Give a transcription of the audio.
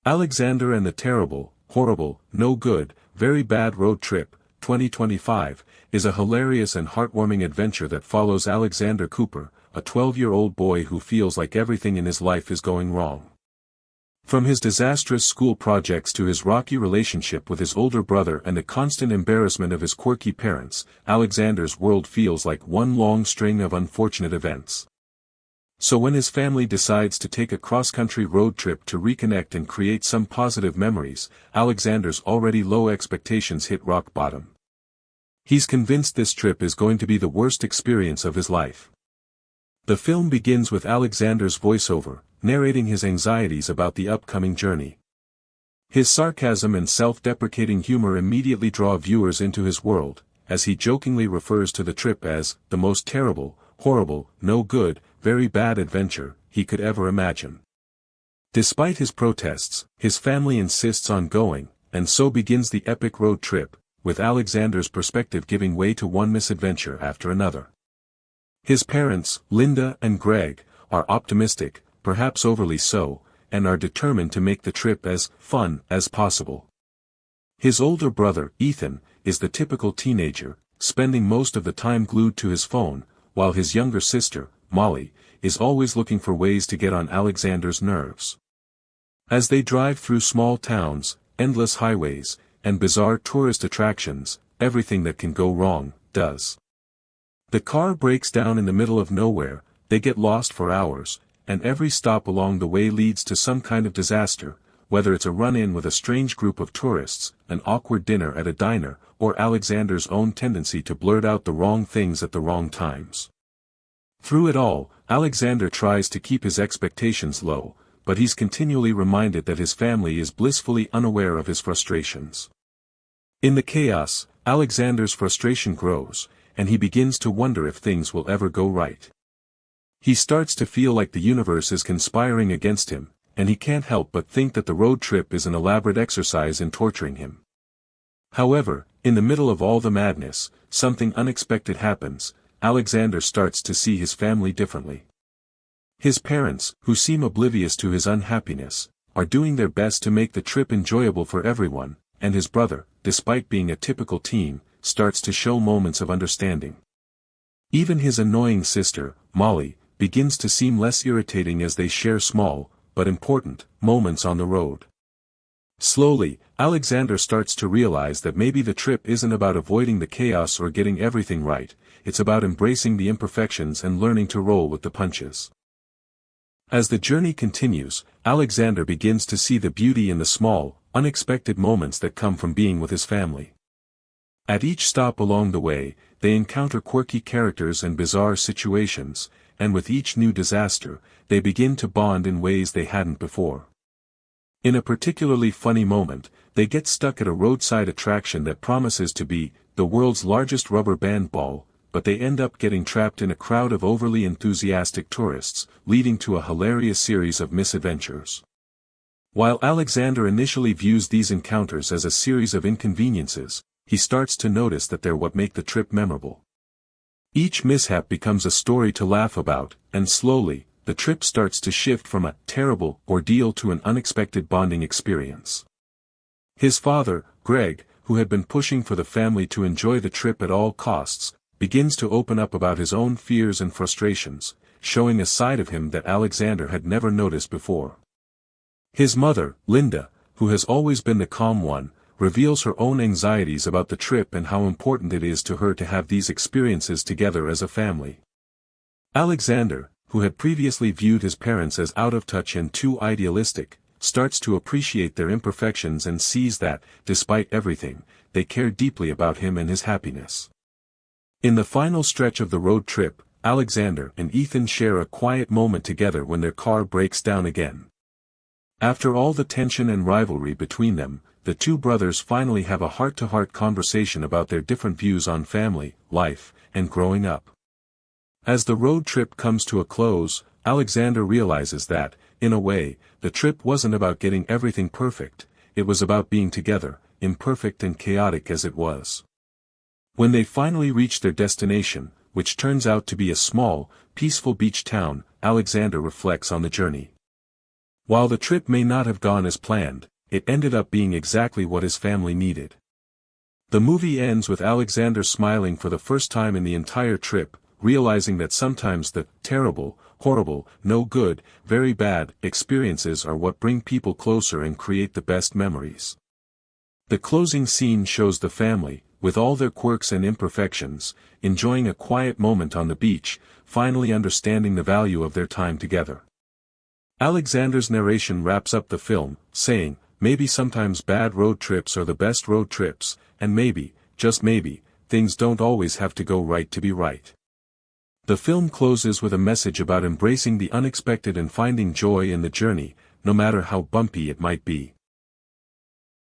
Alexander and the Terrible, Horrible, No Good, Very Bad Road Trip, 2025, is a hilarious and heartwarming adventure that follows Alexander Cooper, a 12-year-old boy who feels like everything in his life is going wrong. From his disastrous school projects to his rocky relationship with his older brother and the constant embarrassment of his quirky parents, Alexander's world feels like one long string of unfortunate events. So when his family decides to take a cross-country road trip to reconnect and create some positive memories, Alexander's already low expectations hit rock bottom. He's convinced this trip is going to be the worst experience of his life. The film begins with Alexander's voiceover, narrating his anxieties about the upcoming journey. His sarcasm and self-deprecating humor immediately draw viewers into his world, as he jokingly refers to the trip as the most terrible, horrible, no good, very bad adventure he could ever imagine. Despite his protests, his family insists on going, and so begins the epic road trip, with Alexander's perspective giving way to one misadventure after another. His parents, Linda and Greg, are optimistic, perhaps overly so, and are determined to make the trip as fun as possible. His older brother, Ethan, is the typical teenager, spending most of the time glued to his phone, while his younger sister, Molly, is always looking for ways to get on Alexander's nerves. As they drive through small towns, endless highways, and bizarre tourist attractions, everything that can go wrong, does. The car breaks down in the middle of nowhere, they get lost for hours, and every stop along the way leads to some kind of disaster, whether it's a run-in with a strange group of tourists, an awkward dinner at a diner, or Alexander's own tendency to blurt out the wrong things at the wrong times. Through it all, Alexander tries to keep his expectations low, but he's continually reminded that his family is blissfully unaware of his frustrations. In the chaos, Alexander's frustration grows, and he begins to wonder if things will ever go right. He starts to feel like the universe is conspiring against him, and he can't help but think that the road trip is an elaborate exercise in torturing him. However, in the middle of all the madness, something unexpected happens. Alexander starts to see his family differently. His parents, who seem oblivious to his unhappiness, are doing their best to make the trip enjoyable for everyone, and his brother, despite being a typical teen, starts to show moments of understanding. Even his annoying sister, Molly, begins to seem less irritating as they share small, but important, moments on the road. Slowly, Alexander starts to realize that maybe the trip isn't about avoiding the chaos or getting everything right, it's about embracing the imperfections and learning to roll with the punches. As the journey continues, Alexander begins to see the beauty in the small, unexpected moments that come from being with his family. At each stop along the way, they encounter quirky characters and bizarre situations, and with each new disaster, they begin to bond in ways they hadn't before. In a particularly funny moment, they get stuck at a roadside attraction that promises to be the world's largest rubber band ball, but they end up getting trapped in a crowd of overly enthusiastic tourists, leading to a hilarious series of misadventures. While Alexander initially views these encounters as a series of inconveniences, he starts to notice that they're what make the trip memorable. Each mishap becomes a story to laugh about, and slowly, the trip starts to shift from a terrible ordeal to an unexpected bonding experience. His father, Greg, who had been pushing for the family to enjoy the trip at all costs, begins to open up about his own fears and frustrations, showing a side of him that Alexander had never noticed before. His mother, Linda, who has always been the calm one, reveals her own anxieties about the trip and how important it is to her to have these experiences together as a family. Alexander, who had previously viewed his parents as out of touch and too idealistic, starts to appreciate their imperfections and sees that, despite everything, they care deeply about him and his happiness. In the final stretch of the road trip, Alexander and Ethan share a quiet moment together when their car breaks down again. After all the tension and rivalry between them, the two brothers finally have a heart-to-heart conversation about their different views on family, life, and growing up. As the road trip comes to a close, Alexander realizes that, in a way, the trip wasn't about getting everything perfect, it was about being together, imperfect and chaotic as it was. When they finally reach their destination, which turns out to be a small, peaceful beach town, Alexander reflects on the journey. While the trip may not have gone as planned, it ended up being exactly what his family needed. The movie ends with Alexander smiling for the first time in the entire trip, realizing that sometimes the terrible, horrible, no good, very bad experiences are what bring people closer and create the best memories. The closing scene shows the family, with all their quirks and imperfections, enjoying a quiet moment on the beach, finally understanding the value of their time together. Alexander's narration wraps up the film, saying, "Maybe sometimes bad road trips are the best road trips, and maybe, just maybe, things don't always have to go right to be right." The film closes with a message about embracing the unexpected and finding joy in the journey, no matter how bumpy it might be.